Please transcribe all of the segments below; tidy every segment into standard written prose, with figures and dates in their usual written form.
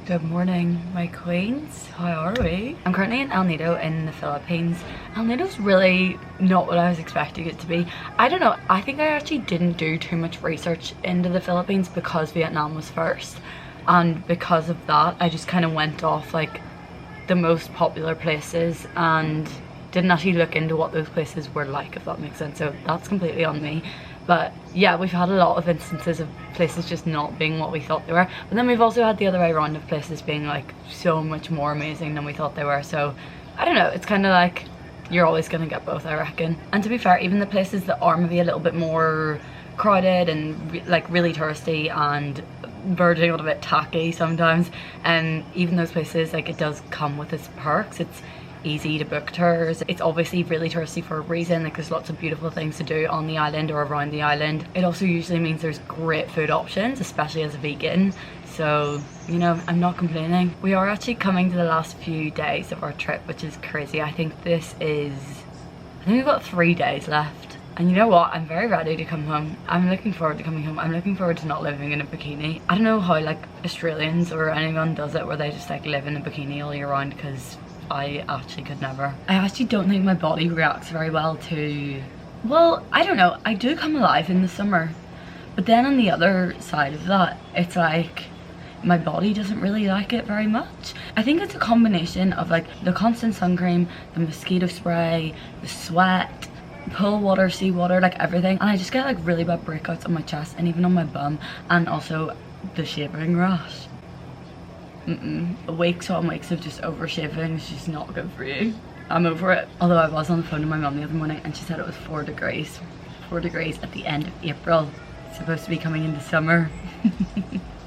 Good morning, my queens. How are we? I'm currently in El Nido in the Philippines. El Nido's really not what I was expecting it to be. I don't know, I think I actually didn't do too much research into the Philippines because Vietnam was first. And because of that, I just kind of went off like the most popular places and didn't actually look into what those places were like, if that makes sense. So that's completely on me. But yeah, we've had a lot of instances of places just not being what we thought they were. But then we've also had the other way around of places being like so much more amazing than we thought they were. So I don't know, it's kind of like you're always gonna get both, I reckon. And to be fair, even the places that are maybe a little bit more crowded and like really touristy and verging on a bit tacky sometimes, and even those places, like, it does come with its perks. It's easy to book tours. It's obviously really touristy for a reason, like there's lots of beautiful things to do on the island or around the island. It also usually means there's great food options, especially as a vegan. So, you know, I'm not complaining. We are actually coming to the last few days of our trip, which is crazy. I think we've got 3 days left. And you know what? I'm very ready to come home. I'm looking forward to coming home. I'm looking forward to not living in a bikini. I don't know how like Australians or anyone does it where they just like live in a bikini all year round, because I actually could never. I actually don't think my body reacts very well to, well, I don't know, I do come alive in the summer, but then on the other side of that, it's like my body doesn't really like it very much. I think it's a combination of like the constant sun cream, the mosquito spray, the sweat, pool water, seawater, like everything, and I just get like really bad breakouts on my chest and even on my bum, and also the shaving rash. Weeks on weeks of just over shaving is just not good for you. I'm over it. Although I was on the phone to my mum the other morning and she said it was 4 degrees. 4 degrees at the end of April. It's supposed to be coming into summer.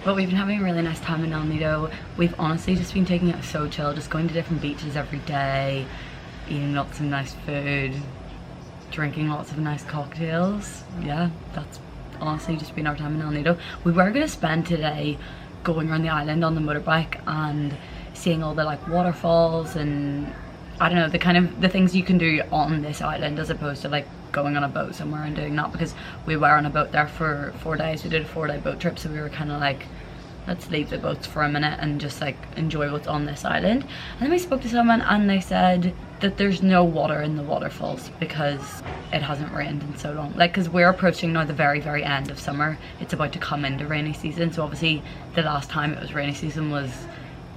But we've been having a really nice time in El Nido. We've honestly just been taking it so chill, just going to different beaches every day, eating lots of nice food, drinking lots of nice cocktails. Yeah, that's honestly just been our time in El Nido. We were going to spend today going around the island on the motorbike and seeing all the like waterfalls and I don't know, the things you can do on this island, as opposed to like going on a boat somewhere and doing that, because we were on a boat there for 4 days. We did a 4-day boat trip, so we were kind of like, let's leave the boats for a minute and just like enjoy what's on this island. And then we spoke to someone and they said that there's no water in the waterfalls because it hasn't rained in so long. Like, because we're approaching now the very end of summer. It's about to come into rainy season, so obviously the last time it was rainy season was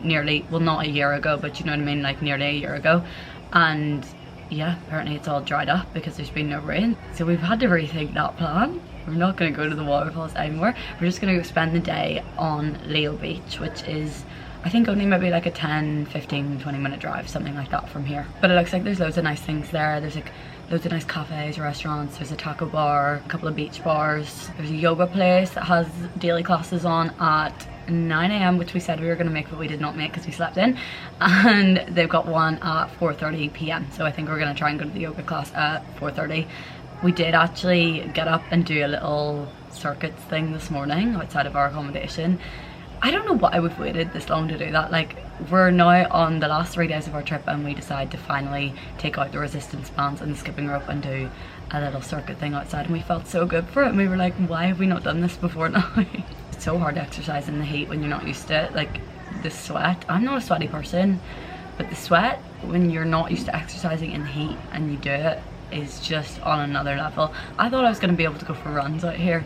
nearly, well, not a year ago, but you know what I mean, like nearly a year ago. And yeah, apparently it's all dried up because there's been no rain, so we've had to rethink that plan. We're not going to go to the waterfalls anymore. We're just going to go spend the day on Leo Beach, which is, I think, only maybe like a 10, 15, 20 minute drive, something like that from here. But it looks like there's loads of nice things there. There's like loads of nice cafes, restaurants, there's a taco bar, a couple of beach bars. There's a yoga place that has daily classes on at 9 AM, which we said we were going to make, but we did not make because we slept in. And they've got one at 4:30 PM. So I think we're going to try and go to the yoga class at 4:30. We did actually get up and do a little circuits thing this morning outside of our accommodation. I don't know why we've waited this long to do that. Like, we're now on the last 3 days of our trip and we decide to finally take out the resistance bands and the skipping rope and do a little circuit thing outside, and we felt so good for it, and we were like, why have we not done this before now? It's so hard to exercise in the heat when you're not used to it. Like, the sweat, I'm not a sweaty person, but the sweat when you're not used to exercising in the heat and you do it is just on another level. I thought I was going to be able to go for runs out here,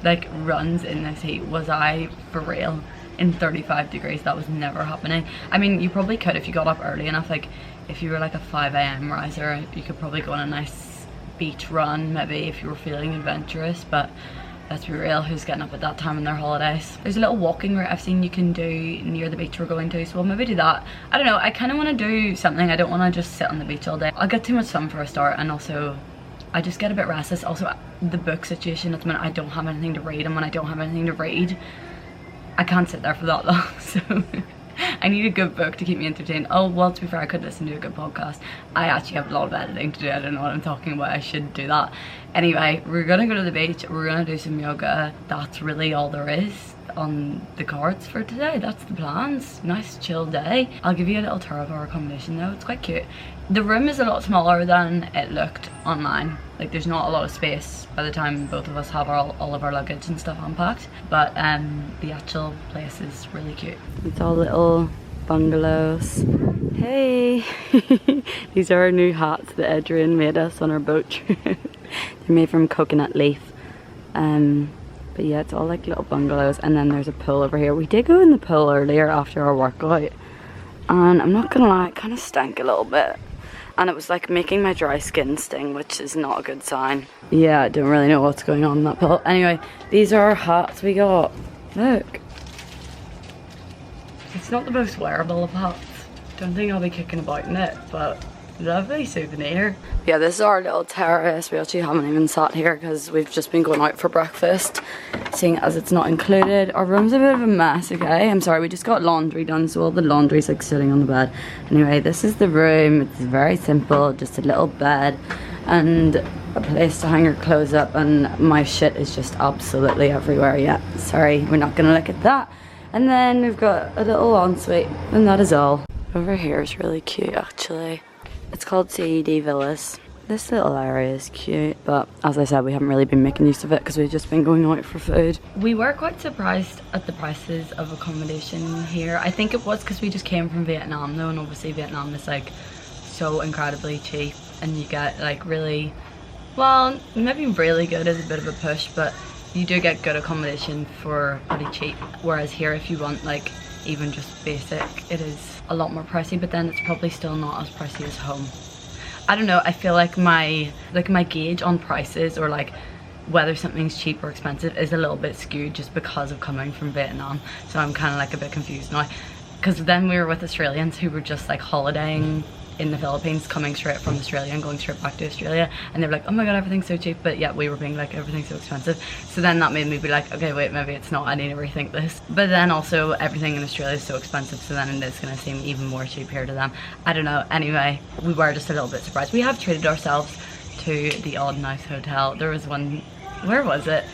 like runs in this heat. Was I for real? In 35 degrees, that was never happening. I mean, you probably could if you got up early enough. Like, if you were like a 5 AM riser, you could probably go on a nice beach run, maybe, if you were feeling adventurous. But let's be real, who's getting up at that time on their holidays? There's a little walking route I've seen you can do near the beach we're going to, so we'll maybe do that. I don't know, I kind of want to do something. I don't want to just sit on the beach all day. I'll get too much sun for a start, and also I just get a bit restless. Also, the book situation at the minute, I don't have anything to read, and when I don't have anything to read, I can't sit there for that long. So I need a good book to keep me entertained. Oh, well, to be fair, I could listen to a good podcast. I actually have a lot of editing to do. I don't know what I'm talking about. I should do that. Anyway, we're gonna go to the beach. We're gonna do some yoga. That's really all there is on the cards for today. That's the plans. Nice chill day. I'll give you a little tour of our accommodation though. It's quite cute. The room is a lot smaller than it looked online. Like there's not a lot of space by the time both of us have all of our luggage and stuff unpacked. But the actual place is really cute. It's all little bungalows. Hey! These are our new hats that Adrian made us on our boat trip. They're made from coconut leaf. But yeah, it's all like little bungalows, and then there's a pool over here. We did go in the pool earlier after our workout, and I'm not gonna lie, it kind of stank a little bit. And it was like making my dry skin sting, which is not a good sign. Yeah, I don't really know what's going on in that pool. Anyway, these are our hats we got. Look. It's not the most wearable of hats. Don't think I'll be kicking about in it, but lovely souvenir. Yeah, this is our little terrace. We actually haven't even sat here because we've just been going out for breakfast, seeing as it's not included. Our room's a bit of a mess, okay? I'm sorry, we just got laundry done, so all the laundry's like sitting on the bed. Anyway, this is the room. It's very simple, just a little bed and a place to hang your clothes up, and my shit is just absolutely everywhere. Yeah, sorry, we're not gonna look at that. And then we've got a little ensuite, and that is all. Over here is really cute actually. It's called CED Villas. This little area is cute, but as I said, we haven't really been making use of it because we've just been going out for food. We were quite surprised at the prices of accommodation here. I think it was because we just came from Vietnam though, and obviously Vietnam is like so incredibly cheap, and you get like really, well, maybe really good is a bit of a push, but you do get good accommodation for pretty cheap. Whereas here, if you want like even just basic, it is a lot more pricey, but then it's probably still not as pricey as home. I don't know, I feel like my gauge on prices, or like whether something's cheap or expensive, is a little bit skewed just because of coming from Vietnam. So I'm kind of like a bit confused now, because then we were with Australians who were just like holidaying in the Philippines, coming straight from Australia and going straight back to Australia, and they were like, oh my god, everything's so cheap, but yeah, we were being like, everything's so expensive. So then that made me be like, okay, wait, maybe it's not, I need to rethink this. But then also everything in Australia is so expensive, so then it's gonna seem even more cheap here to them. I don't know. Anyway, we were just a little bit surprised. We have treated ourselves to the odd nice hotel. There was one, where was it?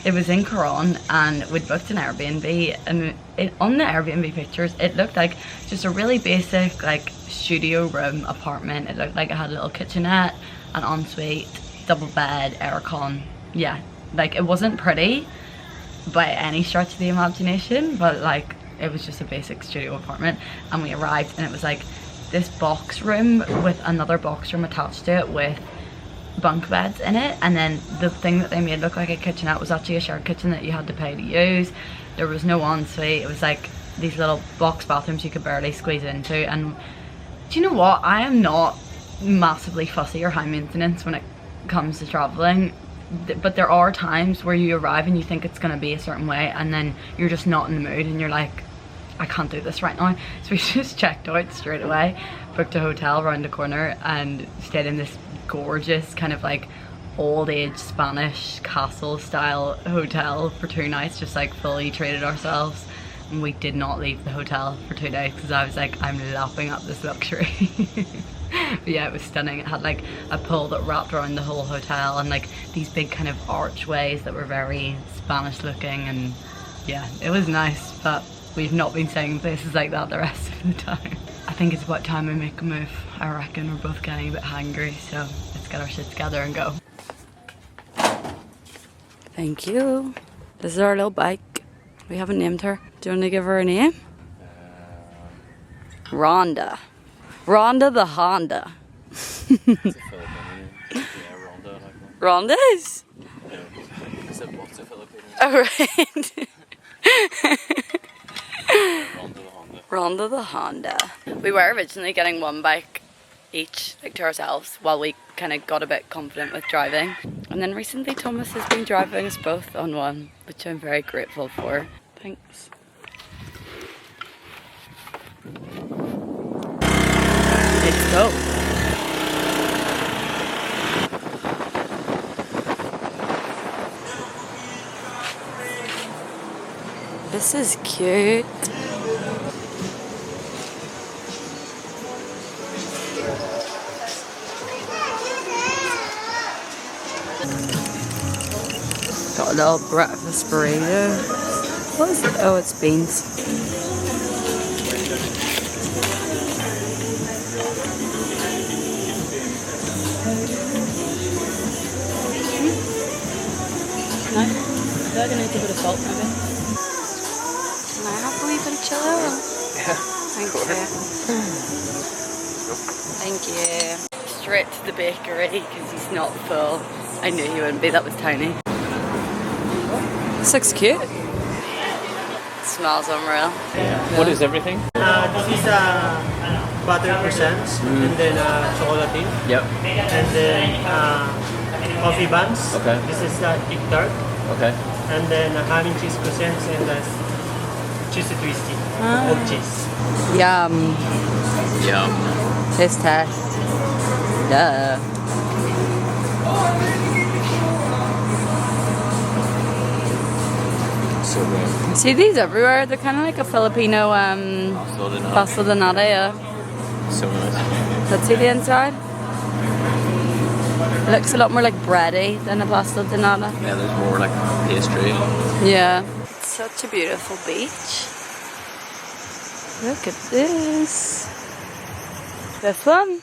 It was in Coron, and we'd booked an Airbnb, and on the Airbnb pictures it looked like just a really basic like studio room apartment. It looked like it had a little kitchenette, an ensuite, double bed, aircon. Yeah, like it wasn't pretty by any stretch of the imagination, but like it was just a basic studio apartment. And we arrived and it was like this box room with another box room attached to it with bunk beds in it, and then the thing that they made look like a kitchenette was actually a shared kitchen that you had to pay to use. There was no ensuite. It was like these little box bathrooms you could barely squeeze into. And do you know what, I am not massively fussy or high maintenance when it comes to traveling, but there are times where you arrive and you think it's going to be a certain way, and then you're just not in the mood and you're like, I can't do this right now. So we just checked out straight away, booked a hotel around the corner, and stayed in this gorgeous kind of like old age Spanish castle style hotel for 2 nights. Just like fully treated ourselves, and we did not leave the hotel for 2 days because I was like, I'm lapping up this luxury. But yeah, it was stunning. It had like a pool that wrapped around the whole hotel, and like these big kind of archways that were very Spanish looking, and yeah, it was nice. But we've not been staying in places like that the rest of the time. I think it's about time we make a move. I reckon we're both getting a bit hangry, so let's get our shit together and go. Thank you. This is our little bike. We haven't named her. Do you want to give her a name? Rhonda. Rhonda the Honda. It's a Filipino name. Yeah, Rhonda. Like Rhonda is? no, I said what's a Filipino name? Oh, right. Rhonda the Honda. Rhonda the Honda. We were originally getting one bike each, like to ourselves, while we kind of got a bit confident with driving. And then recently Thomas has been driving us both on one, which I'm very grateful for. Thanks. Let's go. This is cute. Got a little breakfast burrito. What is it? Oh, it's beans. Nice. I feel like I need a bit of salt maybe. Can I have a wee bit of chili? Yeah. Thank you. Thank you. Straight to the bakery because he's not full. I knew he wouldn't be, that was tiny. This looks cute. It smells unreal. Yeah. What is everything? This is butter croissants and then chocolatine. Yep. And then coffee buns. Okay. This is egg tart. Okay. And then ham and cheese croissants and cheesy twisty. Oat cheese. Yum. Yum. This test. Duh. So good. See these everywhere? They're kind of like a Filipino pasta de nata, yeah. So nice. Let's see the inside. It looks a lot more like bready than a pasta de nata. Yeah, there's more like pastry. Yeah. It's such a beautiful beach. Look at this. This one?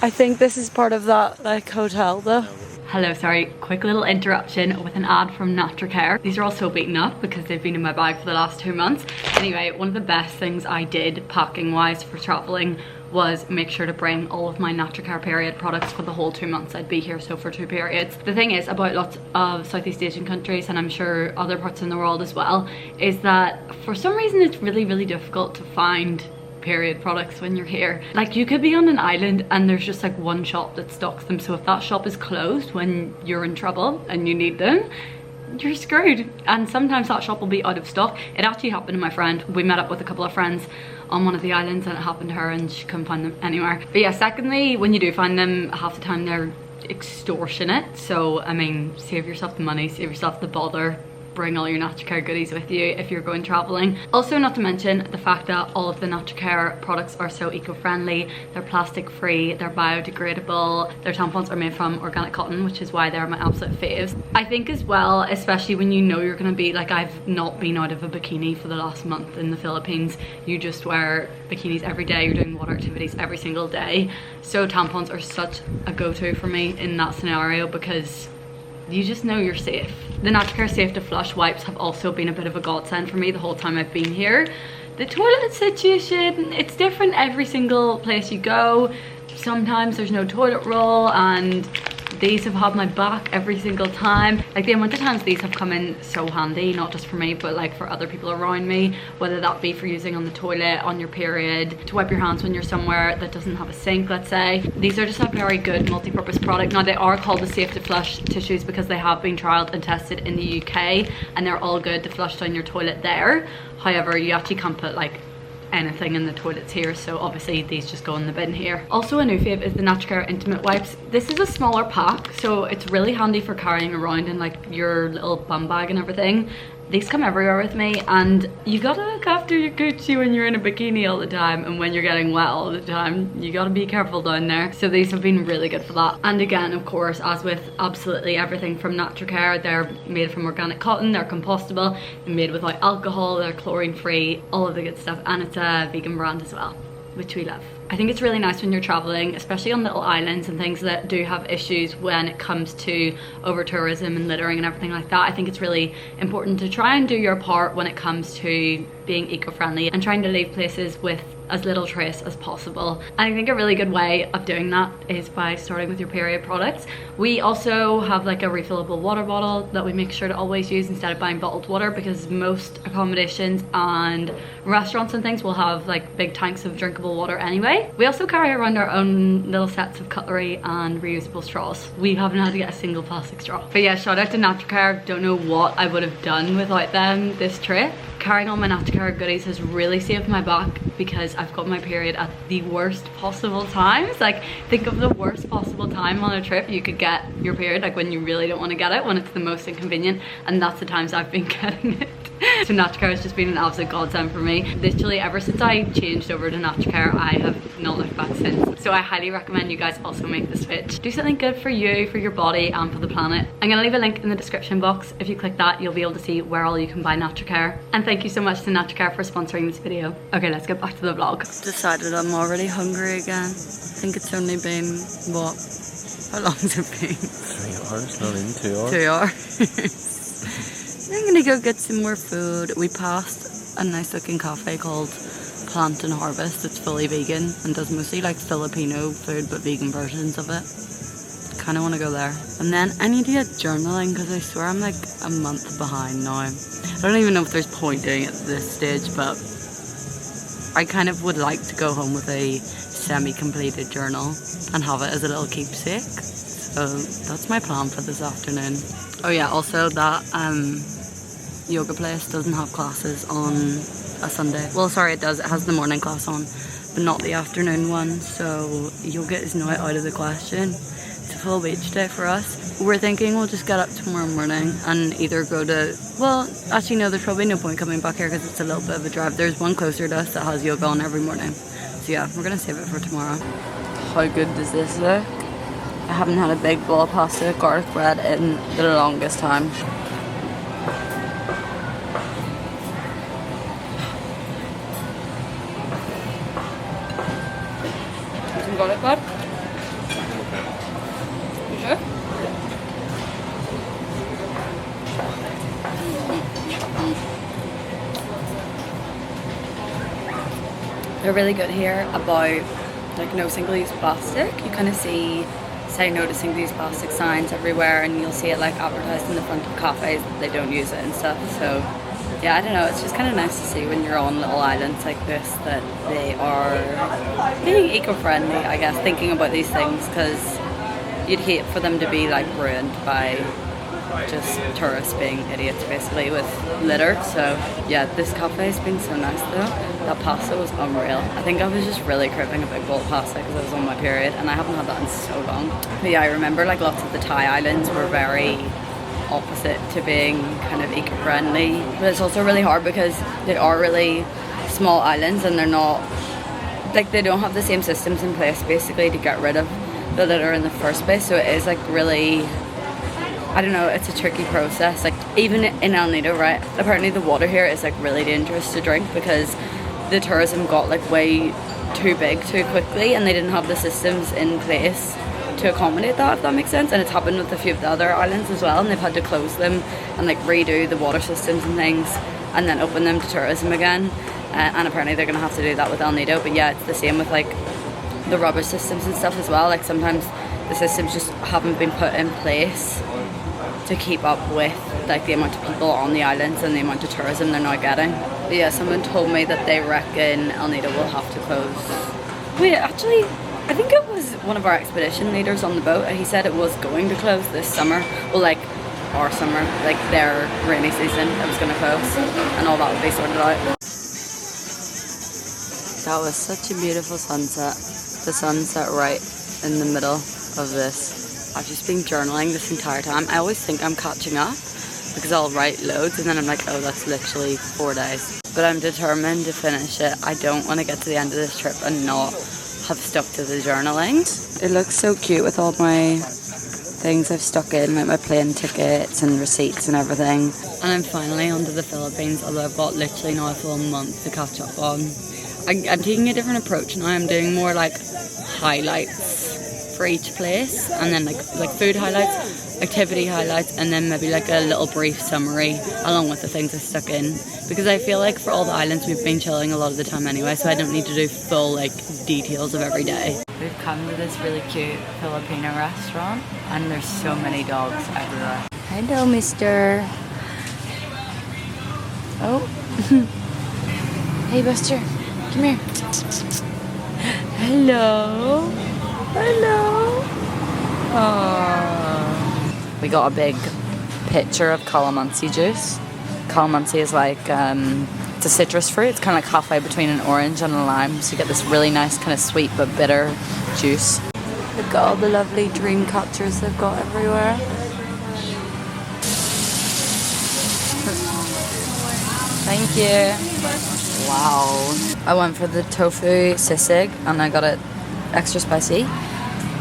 I think this is part of that like hotel though. Hello, sorry, quick little interruption with an ad from Natracare. These are all so beaten up because they've been in my bag for the last 2 months. Anyway, one of the best things I did packing wise for traveling was make sure to bring all of my Natracare period products for the whole 2 months I'd be here, so for 2 periods. The thing is about lots of Southeast Asian countries, and I'm sure other parts in the world as well, is that for some reason it's really difficult to find period products when you're here. Like, you could be on an island and there's just like one shop that stocks them, so if that shop is closed when you're in trouble and you need them, you're screwed. And sometimes that shop will be out of stock. It actually happened to my friend. We met up with a couple of friends on one of the islands and it happened to her and she couldn't find them anywhere. But yeah, secondly, when you do find them, half the time they're extortionate. So I mean, save yourself the money, save yourself the bother. Bring all your Natracare goodies with you if you're going traveling. Also, not to mention the fact that all of the Natracare products are so eco-friendly. They're plastic free, they're biodegradable, their tampons are made from organic cotton, which is why they're my absolute faves. I think as well, especially when you know you're gonna be, like, I've not been out of a bikini for the last month in the Philippines. You just wear bikinis every day, you're doing water activities every single day. So tampons are such a go-to for me in that scenario because you just know you're safe. The Natracare Safe to Flush wipes have also been a bit of a godsend for me the whole time I've been here. The toilet situation, it's different every single place you go. Sometimes there's no toilet roll, and these have had my back every single time. Like, the amount of times these have come in so handy, not just for me but like for other people around me, whether that be for using on the toilet, on your period, to wipe your hands when you're somewhere that doesn't have a sink, let's say. These are just a very good multi-purpose product. Now, they are called the Safe to Flush tissues because they have been trialed and tested in the UK and they're all good to flush down your toilet there. However, you actually can't put like anything in the toilets here, so obviously these just go in the bin here. Also, a new fave is the Natracare Intimate Wipes. This is a smaller pack, so it's really handy for carrying around in like your little bum bag and everything. These come everywhere with me, and you gotta look after your Gucci when you're in a bikini all the time, and when you're getting wet all the time, you gotta be careful down there. So these have been really good for that. And again, of course, as with absolutely everything from Natracare, they're made from organic cotton, they're compostable, they're made without alcohol, they're chlorine free, all of the good stuff, and it's a vegan brand as well, which we love. I think it's really nice when you're traveling, especially on little islands and things that do have issues when it comes to over tourism and littering and everything like that. I think it's really important to try and do your part when it comes to being eco-friendly and trying to leave places with as little trace as possible. And I think a really good way of doing that is by starting with your period products. We also have like a refillable water bottle that we make sure to always use instead of buying bottled water, because most accommodations and restaurants and things will have like big tanks of drinkable water anyway. We also carry around our own little sets of cutlery and reusable straws. We haven't had to get a single plastic straw. But yeah, shout out to Natracare. Don't know what I would have done without them this trip. Carrying all my Natracare goodies has really saved my back because I've got my period at the worst possible times. Like, think of the worst possible time on a trip you could get your period, like when you really don't want to get it, when it's the most inconvenient, and that's the times I've been getting it. So Natracare has just been an absolute godsend for me. Literally ever since I changed over to Natracare, I have not looked back since. So I highly recommend you guys also make the switch. Do something good for you, for your body, and for the planet. I'm gonna leave a link in the description box. If you click that, you'll be able to see where all you can buy Natracare. And thank you so much to Natracare for sponsoring this video. Okay, let's get back to the vlog. Decided I'm already hungry again. I think it's only been, what? How long has it been? 3 hours, not even 2 hours. 2 hours. I'm gonna go get some more food. We passed a nice looking cafe called Plant and Harvest. It's fully vegan and does mostly like Filipino food but vegan versions of it. Kind of want to go there. And then I need to get journaling because I swear I'm like a month behind now. I don't even know if there's point doing it at this stage, but I kind of would like to go home with a semi-completed journal and have it as a little keepsake. So that's my plan for this afternoon. Oh yeah, also that yoga place doesn't have classes on a Sunday. Well, sorry, it does. It has the morning class on, but not the afternoon one. So yoga is now out of the question. It's a full beach day for us. We're thinking we'll just get up tomorrow morning and either go to, well, actually no, there's probably no point coming back here because it's a little bit of a drive. There's one closer to us that has yoga on every morning. So yeah, we're gonna save it for tomorrow. How good does this look? I haven't had a big bowl of pasta with garlic bread in the longest time. Some garlic bread? You sure? They're really good here about like no single-use plastic. You kind of see say no to single-use plastic signs everywhere, and you'll see it like advertised in the front of cafes that they don't use it and stuff. So yeah, I don't know, it's just kind of nice to see when you're on little islands like this that they are being eco-friendly, I guess, thinking about these things, because you'd hate for them to be like ruined by just tourists being idiots basically with litter. So yeah, this cafe has been so nice though. That pasta was unreal. I think I was just really craving a big bowl of pasta because I was on my period and I haven't had that in so long. But yeah, I remember like lots of the Thai islands were very opposite to being kind of eco-friendly, but it's also really hard because they are really small islands and they're not like, they don't have the same systems in place basically to get rid of the litter in the first place. So it is like really, I don't know, it's a tricky process. Like even in El Nido, right, apparently the water here is like really dangerous to drink because the tourism got like way too big too quickly and they didn't have the systems in place to accommodate that, if that makes sense. And it's happened with a few of the other islands as well, and they've had to close them and like redo the water systems and things and then open them to tourism again. And apparently they're gonna have to do that with El Nido. But yeah, it's the same with like the rubbish systems and stuff as well. Like sometimes the systems just haven't been put in place to keep up with like the amount of people on the islands and the amount of tourism they're now getting. But yeah, someone told me that they reckon El Nido will have to close. Wait, actually, I think it was one of our expedition leaders on the boat, and he said it was going to close this summer. Well, like our summer, like their rainy season, it was going to close, and all that would be sorted out. That was such a beautiful sunset. The sunset right in the middle of this. I've just been journaling this entire time. I always think I'm catching up because I'll write loads and then I'm like, oh, that's literally 4 days. But I'm determined to finish it. I don't want to get to the end of this trip and not have stuck to the journaling. It looks so cute with all my things I've stuck in, like my plane tickets and receipts and everything. And I'm finally onto the Philippines, although I've got literally now a full month to catch up on. I'm taking a different approach now. I'm doing more like highlights for each place, and then like food highlights, activity highlights, and then maybe like a little brief summary along with the things I stuck in, because I feel like for all the islands we've been chilling a lot of the time anyway, so I don't need to do full like details of every day. We've come to this really cute Filipino restaurant and there's so many dogs everywhere. Hello, mister. Oh. Hey, Buster, come here. Hello. Hello. Aww. We got a big pitcher of calamansi juice. Calamansi is like, it's a citrus fruit. It's kind of like halfway between an orange and a lime. So you get this really nice kind of sweet but bitter juice. Look at all the lovely dream catchers they've got everywhere. Thank you. Wow. I went for the tofu sisig and I got it extra spicy.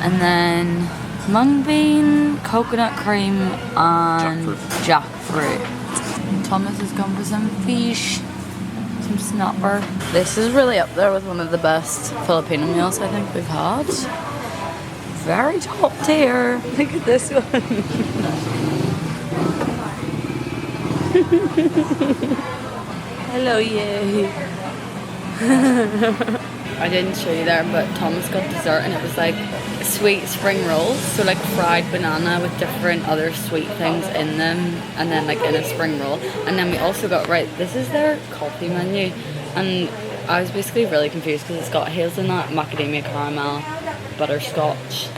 And then mung bean, coconut cream and jackfruit. Thomas has gone for some fish, some snapper. This is really up there with one of the best Filipino meals I think we've had. Very top tier. Look at this one. Hello, you. I didn't show you there, but Thomas got dessert and it was like sweet spring rolls. So like fried banana with different other sweet things in them and then like in a spring roll. And then we also got, this is their coffee menu. And I was basically really confused because it's got hazelnut, macadamia caramel, butterscotch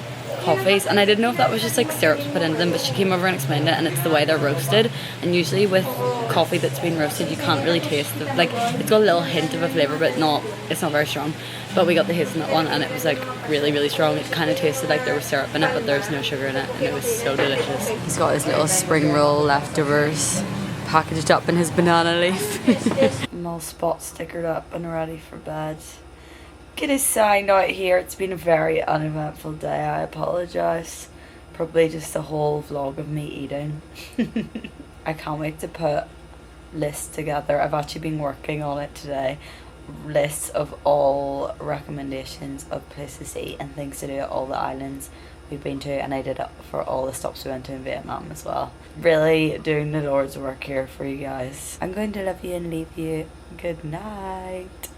coffees, and I didn't know if that was just like syrups put into them, but she came over and explained it, and it's the way they're roasted. And usually with coffee that's been roasted you can't really taste the, like, it's got a little hint of a flavour but it's not very strong. But we got the hazelnut one and it was like really, really strong. It kind of tasted like there was syrup in it, but there's no sugar in it, and it was so delicious. He's got his little spring roll leftovers packaged up in his banana leaf. I'm all spot stickered up and ready for bed. Get a sign out here. It's been a very uneventful day. I apologise. Probably just a whole vlog of me eating. I can't wait to put lists together. I've actually been working on it today. Lists of all recommendations of places to eat and things to do at all the islands we've been to, and I did it for all the stops we went to in Vietnam as well. Really doing the Lord's work here for you guys. I'm going to love you and leave you. Good night.